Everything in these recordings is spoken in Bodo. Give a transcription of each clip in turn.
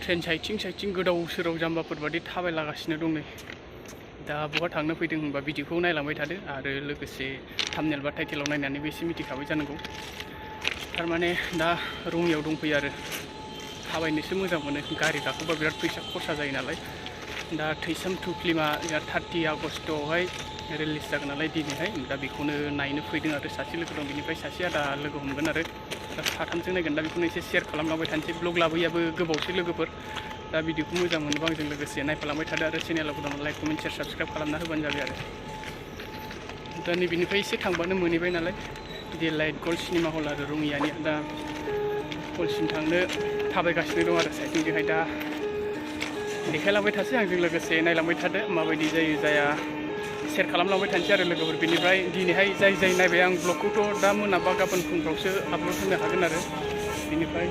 ट्रेन साइथिं गोदाव सोराव जाम्बाफोर बादि थाबायलागासिनो दं नै दा बहा थांनो फैदों होनबा भिडिअखौ नायलांबाय थादो आरो लोगोसे थाम्बनेल बा टाइटेलाव नायनानैबो एसे मिथिखाबाय जानांगौ थारमाने दा रङियाव दंफैयो आरो थाबायनोसो मोजां मोनो गारि गाखोबा बिराद फैसा खरसा जायो नालाय दा Twisam2 फिल्मा 30 आगस्टआवहाय रिलिज जागोन नालाय दिनैहाय दा बेखौनो नायनो फैदों आरो सासे लोगो दं बेनिफ्राय सासे आदा लोगो हमगोन आरो दा साथामजों नायगोन दा बेखौनो एसे शेयार खालामलांबाय थानोसै ब्लग लाबोयाबो गोबावसै लोगोफोर दा भिडिअखौ मोजां मोनोबा आंजों लोगोसे नायफालांबाय थादो आरो चेनेलाव गोदान लाइक कमेन्ट शेयार साबस्क्राइब खालामना होबानो जाबाय आरो दा नैबेनिफ्राय एसे थांबानो मोनहैबाय नालाय डिलाइट गल्ड सिनेमा हल आरो रङियानि दा हलसिम थांनो थाबायगासिनो दं आरो साइथिंजोंहाय दा देखायलांबाय थासै आंजों लोगोसे नायलांबाय थादो माबायदि जायो जाया शेयार खालामलांबाय थानोसै आरो लोगोफोर बेनिफ्राय दिनैहाय जाय नायबाय आं ब्लगखौथ' दा मोनाबा गाबोन फुंफ्रावसो आपल'ड होनो हागोन आरो बेनिफ्राय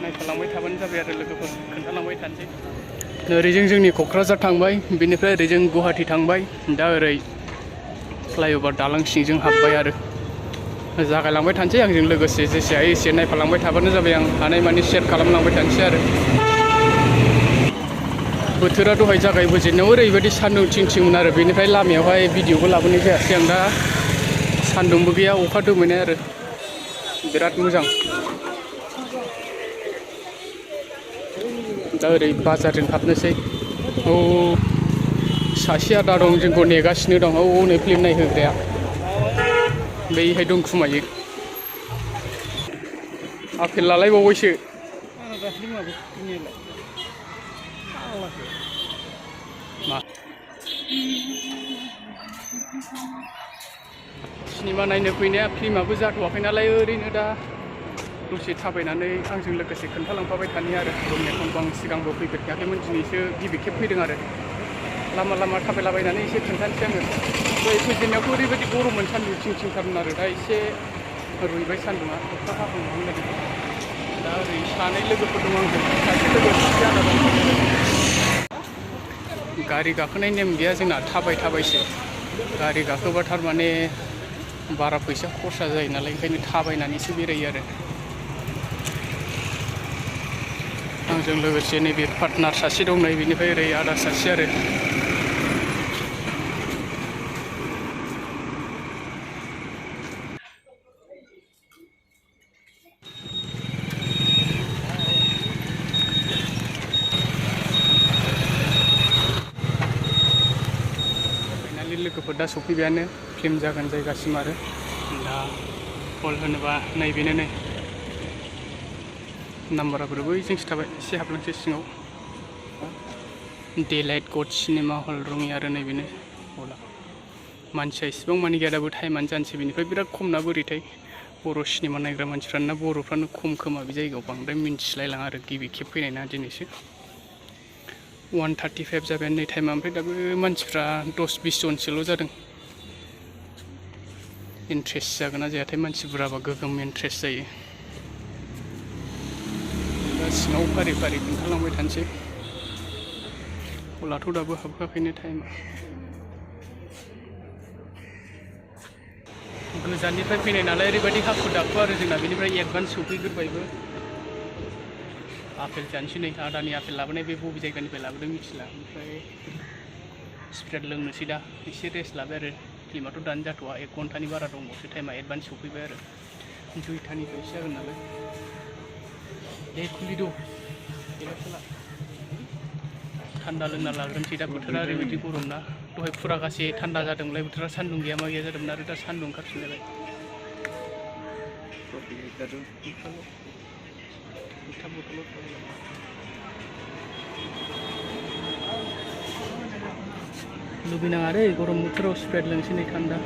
नायफालांबाय थाबानो जाबाय आरो लोगोफोर खोन्थालांबाय थानोसै ओरैजों जोंनि क'क्राझार थांबाय बेनिफ्राय ओरैजों गुवाहाटि थांबाय दा ओरै फ्लाइअभार दालां सिंजों हाबबाय आरो जागायलांबाय थानोसै आंजों लोगोसे जेसे हायो एसे नायफालांबाय थाबानो जाबाय आं हानायमानि शेयार खालामलांबाय थानोसै आरो बोथोरा दहाय जागायबोजेननायाव ओरैबायदि सान्दुं थिंमोन आरो बेनिफ्राय लामायावहाय भिडिअबो लाबोनाय जायासै आं दा सान्दुंबो गैया अखा दोमैनाय आरो बिराद मोजां दा ओरै बाजारजों हाबनोसै औ सासे आदा दं जोंखौ नेगासिनो दं औ नै फिल्म नायहोग्राया बैहाय दं खुमायो आपेल लालायबावबायसो मा सिनेमा नायनो फैनाया फिल्माबो जाथ'वाखै नालाय ओरैनो दा दसे थाबायनानै आंजों लोगोसे खोन्थालांफाबाय थानि आरो रङियाखौ आं सिगांबो फैफेरखायाखैमोन दिनैसो गिबि खेब फैदों आरो लामा थाबायलाबायनानै एसे खोन्थानोसै आङो दहाय फैजेननायावथ' ओरैबायदि गरममोन सान्दुं थिंथारमोन आरो दा एसे रुइबाय सान्दुङा अखा हाहांहां नागिरदों दा ओरै सानै लोगोफोर दं आंजों सासे लोगो सासे आदा दं गारि गाखोनाय नेम गैया जोंना थाबायसो गारि गाखोबा थारमाने बारा फैसा खरसा जायो नालाय ओंखायनो थाबायनानैसो बेरायो आरो आंजों लोगोसे नैबे पार्टनार सासे दं नै बेनिफ्राय ओरै आदा सासे आरो लोगोफोर दा सफैबायानो फिल्म जागोन जायगासिम आरो दा हल होनोबा नैबेनो नै नाम्बाराबो बैजोंसो थाबाय एसे हाबलांसै सिङाव डिलाइट गल्ड सिनेमा हल रङिया आरो नैबेनो हला मानसिया इसिबां मानि गैया दाबो टाइमानो जानोसै बेनिफ्राय बिराद खम ना बोरैथाय बर' सिनेमा नायग्रा मानसिफ्रानो बर'फ्रानो खम खोमा बे जायगायाव बांद्राय मिन्थिलायलाङा आरो गिबि खेब फैनाय ना दिनैसो 1:35 जाबाय नै टाइमा ओमफ्राय दाबो मानसिफ्रा 10-20 जनसोल' जादों इन्ट्रेस्ट जागोन ना जायाथाय मानसि बुरजाबा गोगोम इन्ट्रेस्ट जायो दा सिङाव फारि खोन्थालांबाय थानोसै हलाथ' दाबो हाबखाखैनो टाइमा गोजाननिफ्राय फैनाय नालाय ओरैबायदि हाखु दाखु आरो जोंना बेनिफ्राय एडभान्स सफैग्रोबायबो आपेल जानोसै नै आदानि आपेल लाबोनाय बे बबे जायगानिफ्राय लाबोदों मिथिला ओमफ्राय स्प्राइट लोंनोसै दा एसे रेस्ट लाबाय आरो फिल्माथ' दानो जाथ'वा 1 घन्टानि बारा दंबावसो टाइमा एडभान्स सफैबाय आरो 2टानिफ्रायसो जागोन नालाय दे खुलिद' थान्दा लोंना लाग्रोनोसै दा बोथोरा ओरैबायदि गरम ना दहाय फुरागासे थान्दा जादोंमोनलाय बोथोरा सान्दुं गैया मा गैया जादोंमोन आरो दा सान्दुं ओंखारफिनलायबाय लुबैनाङा दै गरम बोथोराव स्प्राइट लोंसै नै थान्दा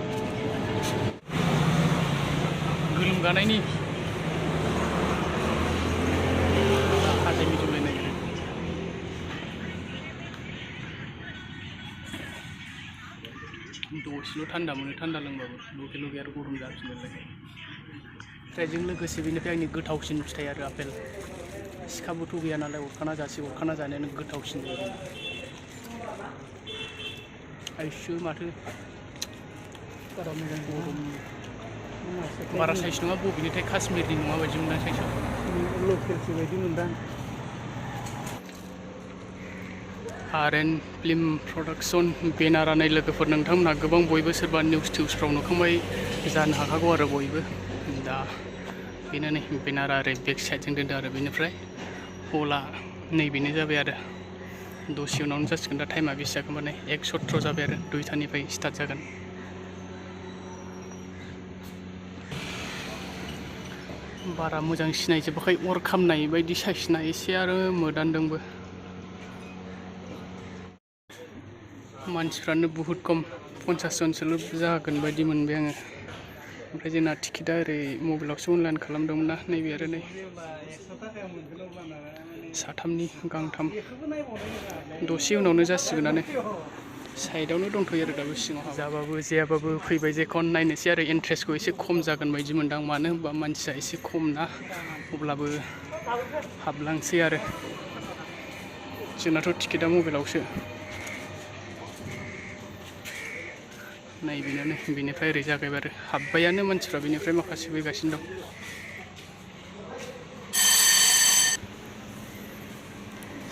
गोलोम गानायनि हाथाय मिजौलाय नागिरो दसेल' थान्दा मोनो थान्दा लोंबाबो लगे आरो गरम जाफिनलायबाय फिथाइजों लोगोसे बेनिफ्राय आंनि गोथावसिन फिथाइ आरो आपेल सिखाबोथ' गैया नालाय अरखाना जानायानो गोथावसिन जायो आइसो माथो बारा मोजां गरम बारा साइज नङा बबेनिथाय काश्मीरनि नङा बायदि मोनदां साइजआव लकेलसो बायदि मोनदां आरएन फिल्म प्रडाक्सन बेनारानाय लोगोफोर नोंथांमोनहा गोबां बयबो सोरबा निउस टिउसफ्राव नुखांबाय जानो हाखागौ आरो बयबो दा बेनो नै बेनारा ओरै बेक साइडजों दोनदों आरो बेनिफ्राय हला नैबेनो जाबाय आरो दसे उनावनो जासिगोन दा टाइमा बेसे जागोन माने 1:17 जाबाय आरो 2टानिफ्राय स्टार्ट जागोन बारा मोजां सिनायजोबाखै अर खामनाय बायदि साइसना एसे आरो मोदानदोंबो मानसिफ्रानो बुहुत खम 50 जनसोल' जागोन बायदि मोनबाय आङो ओमफ्राय जोंना टिकेटआ ओरै मबाइलावसो अनलाइन खालामदोंमोन ना नैबे आरो नै साथामनि गांथाम दसे उनावनो जासिगोनानो साइडआवनो दंथ'यो आरो दाबो सिङाव जाबाबो जायाबाबो फैबाय जेखन नायनोसै आरो इन्ट्रेस्टखौ एसे खम जागोन बायदि मोनदां मानो होनबा मानसिया एसे खम ना अब्लाबो हाबलांसै आरो जोंनाथ' टिकेटआ मबाइलावसो नायबेनो नै बेनिफ्राय ओरै जागायबाय आरो हाबबायानो मानसिफ्रा बेनिफ्राय माखासे फैगासिनो दं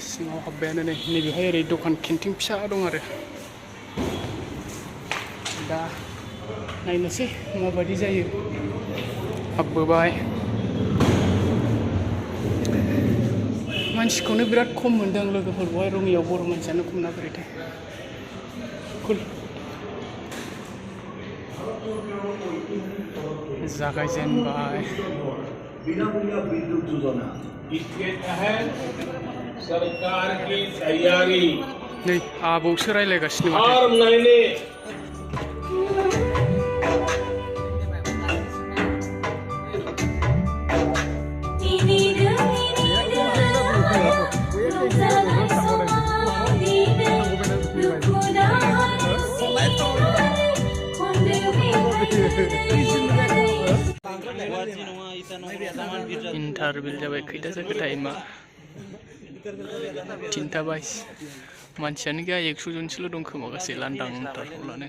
सिङाव हाबबायानो नै नैबेहाय ओरै दखान केन्टिन फिसा दं आरो दा नायनोसै माबायदि जायो हाबबोबाय मानसिखौनो बिराद खम मोनदों लोगोफोर बहाय रङियाव बर' मानसियानो खम ना बोरैथाय कुल जागायजेनबाय सरकार की तैयारी नै आबौसो रायलायगासिनो माथो और मैंने इन्टारभिउ जाबाय खैथा जाखो टाइमा 3:22 मानसियानो गैया 100 जनसोल' दं खोमा गासै लांदां टारखौलानो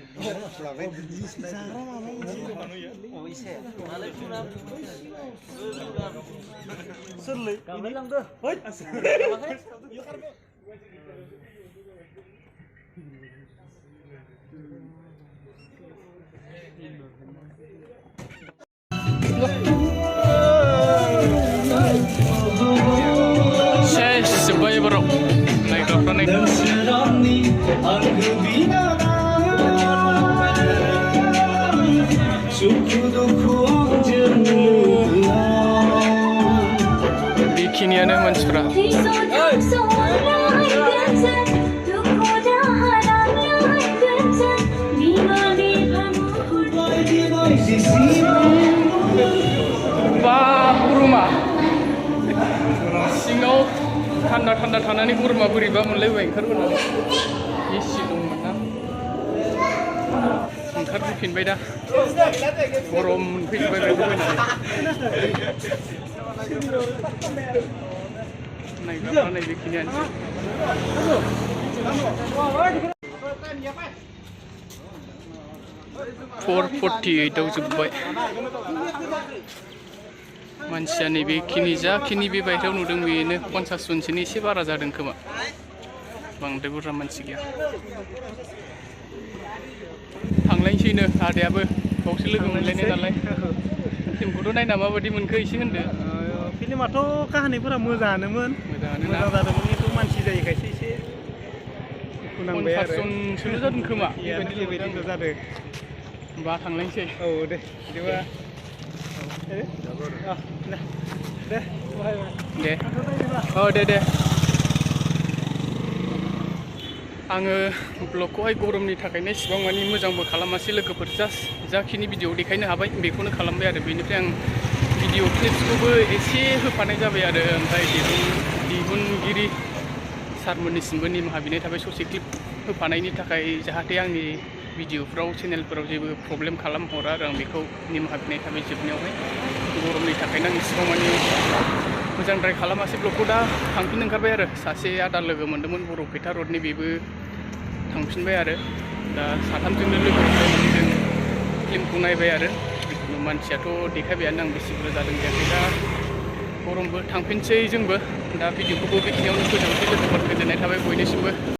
जोब्बाय एबाराव नायग्राफ्रा नाय बेखिनियानो मानसिफ्रा बा गरमा सिङाव थान्दा थान्दा थानानै गरमा बोरैबा मोनलायबाय ओंखारबोनानै एसि दंमोन ना ओंखारबोफिनबाय दा गरम मोनफैजोब्बाय फैनानै नायग्राफ्रा नै बेखिनियानोसै 4:48 जोब्बाय मानसिया नैबेखिनि जाखिनि बे बायह्रायाव नुदों बेनो 50 जनसोनि एसे बारा जादों खोमा बांद्राय बुरजा मानसि गैया थांलायनोसैनो आदायाबो बावसो लोगो मोनलायनाय नालाय फिल्मखौथ' नायना माबायदि मोनखो एसे होनदो फिल्माथ' काहानिफोरा मोजाङानोमोन मोजां जादोंमोन खिन्थु मानसि जायैखायसो एसे दुखु नांबाय आरो 50 जनसोल' जादों खोमा बेबायदिल' जादों होमबा थांलायनोसै औ दे बिदिबा दे आङो ब्लगखौहाय गरमनि थाखायनो इसेबां मानि मोजांबो खालामासै लोगोफोर जास्ट जाखिनि भिडिअ देखायनो हाबाय बेखौनो खालामबाय आरो बेनिफ्राय आं भिडिअ क्लिप्सखौबो एसे होफानाय जाबाय आरो ओमफ्राय दिहुनगिरि सारमोननिसिमबो निमाहा बिनाय थाबाय ससे क्लिप होफानायनि थाखाय जाहाथे आंनि भिडिअफ्राव चेनेलफोराव जेबो प्रब्लेम खालामहरा आरो आं बेखौ निमाहा बिनाय थाबाय जोबनायावहाय गरमनि थाखायनो आं इसेबां मानि मोजांद्राय खालामासै ब्लगखौ दा थांफिन ओंखारबाय आरो सासे आदा लोगो मोन्दोंमोन बरपेटा रडनि बेबो थांफिनबाय आरो दा साथामजोंनो लोगो मोननानै जों फिल्मखौ नायबाय आरो जिखुनु मानसियाथ' देखायबायानो आं बेसे बुरजा जादों जायाखै दा गरमबो थांफिनसै जोंबो दा भिडिअखौबो बेखिनियावनो फोजोबनोसै लोगोफोर गोजोननाय थाबाय बयनिसिमबो